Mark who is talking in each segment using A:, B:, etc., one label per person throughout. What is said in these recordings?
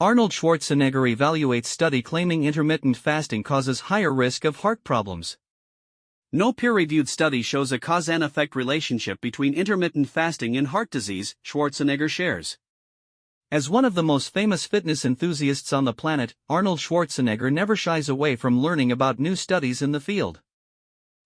A: Arnold Schwarzenegger evaluates study claiming intermittent fasting causes higher risk of heart problems.
B: No peer-reviewed study shows a cause and effect relationship between intermittent fasting and heart disease, Schwarzenegger shares.
A: As one of the most famous fitness enthusiasts on the planet, Arnold Schwarzenegger never shies away from learning about new studies in the field.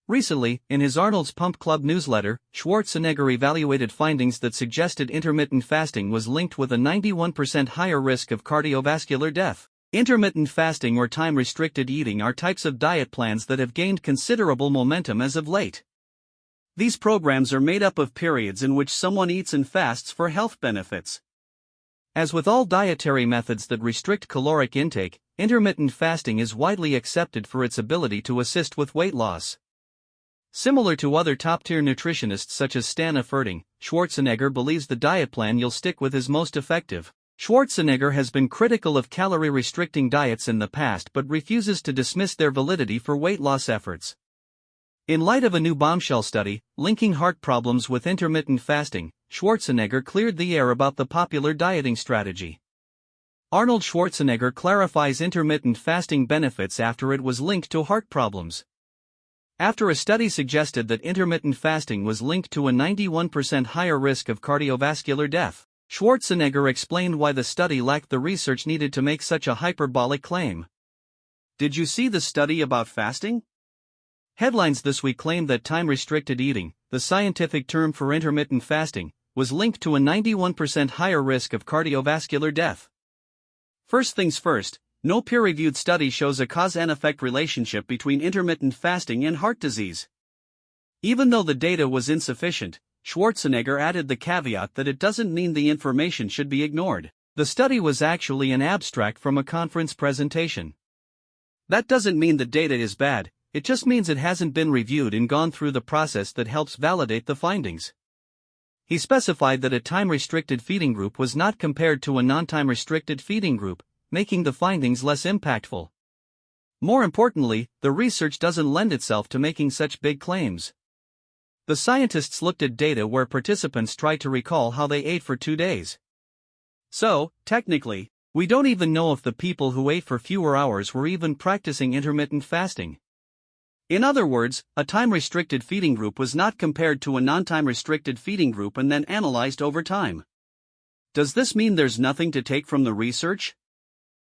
A: Recently, in his Arnold's Pump Club newsletter, Schwarzenegger evaluated findings that suggested intermittent fasting was linked with a 91% higher risk of cardiovascular death. Intermittent fasting or time-restricted eating are types of diet plans that have gained considerable momentum as of late.
B: These programs are made up of periods in which someone eats and fasts for health benefits.
A: As with all dietary methods that restrict caloric intake, intermittent fasting is widely accepted for its ability to assist with weight loss. Similar to other top-tier nutritionists such as Stan Efferding, Schwarzenegger believes the diet plan you'll stick with is most effective. Schwarzenegger has been critical of calorie-restricting diets in the past but refuses to dismiss their validity for weight loss efforts. In light of a new bombshell study, linking heart problems with intermittent fasting, Schwarzenegger cleared the air about the popular dieting strategy. Arnold Schwarzenegger clarifies intermittent fasting benefits after it was linked to heart problems. After a study suggested that intermittent fasting was linked to a 91% higher risk of cardiovascular death, Schwarzenegger explained why the study lacked the research needed to make such a hyperbolic claim.
B: Did you see the study about fasting?
A: Headlines this week claimed that time-restricted eating, the scientific term for intermittent fasting, was linked to a 91% higher risk of cardiovascular death.
B: First things first, no peer-reviewed study shows a cause and effect relationship between intermittent fasting and heart disease. Even though the data was insufficient, Schwarzenegger added the caveat that it doesn't mean the information should be ignored.
A: The study was actually an abstract from a conference presentation.
B: That doesn't mean the data is bad, it just means it hasn't been reviewed and gone through the process that helps validate the findings. He specified that a time-restricted feeding group was not compared to a non-time-restricted feeding group, making the findings less impactful. More importantly, the research doesn't lend itself to making such big claims. The scientists looked at data where participants tried to recall how they ate for 2 days. So, technically,
A: we don't even know if the people who ate for fewer hours were even practicing intermittent fasting.
B: In other words, a time-restricted feeding group was not compared to a non-time-restricted feeding group and then analyzed over time. Does this mean there's nothing to take from the research?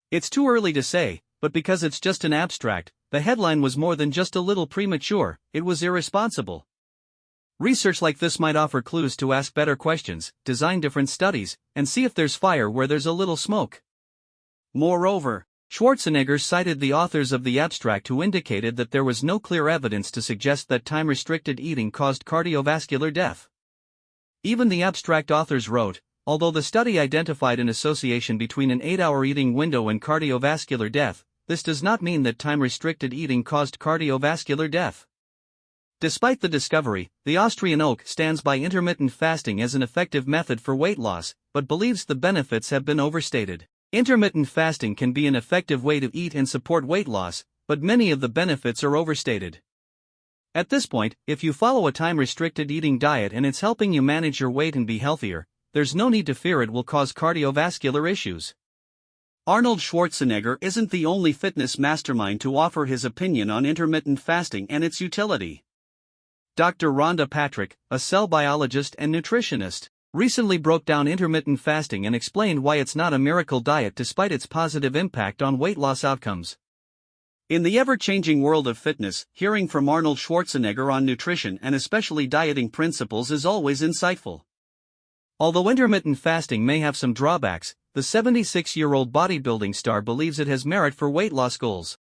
A: It's too early to say, but because it's just an abstract, the headline was more than just a little premature, it was irresponsible. Research like this might offer clues to ask better questions, design different studies, and see if there's fire where there's a little smoke.
B: Moreover,
A: Schwarzenegger cited the authors of the abstract who indicated that there was no clear evidence to suggest that time-restricted eating caused cardiovascular death. Even the abstract authors wrote, although the study identified an association between an 8-hour eating window and cardiovascular death, this does not mean that time-restricted eating caused cardiovascular death. Despite the discovery, the Austrian Oak stands by intermittent fasting as an effective method for weight loss, but believes the benefits have been overstated. Intermittent fasting can be an effective way to eat and support weight loss, but many of the benefits are overstated. At this point, if you follow a time-restricted eating diet and it's helping you manage your weight and be healthier, there's no need to fear it will cause cardiovascular issues.
B: Arnold Schwarzenegger isn't the only fitness mastermind to offer his opinion on intermittent fasting and its utility.
A: Dr. Rhonda Patrick, a cell biologist and nutritionist, recently broke down intermittent fasting and explained why it's not a miracle diet despite its positive impact on weight loss outcomes.
B: In the ever-changing world of fitness, hearing from Arnold Schwarzenegger on nutrition and especially dieting principles is always insightful.
A: Although intermittent fasting may have some drawbacks, the 76-year-old bodybuilding star believes it has merit for weight loss goals.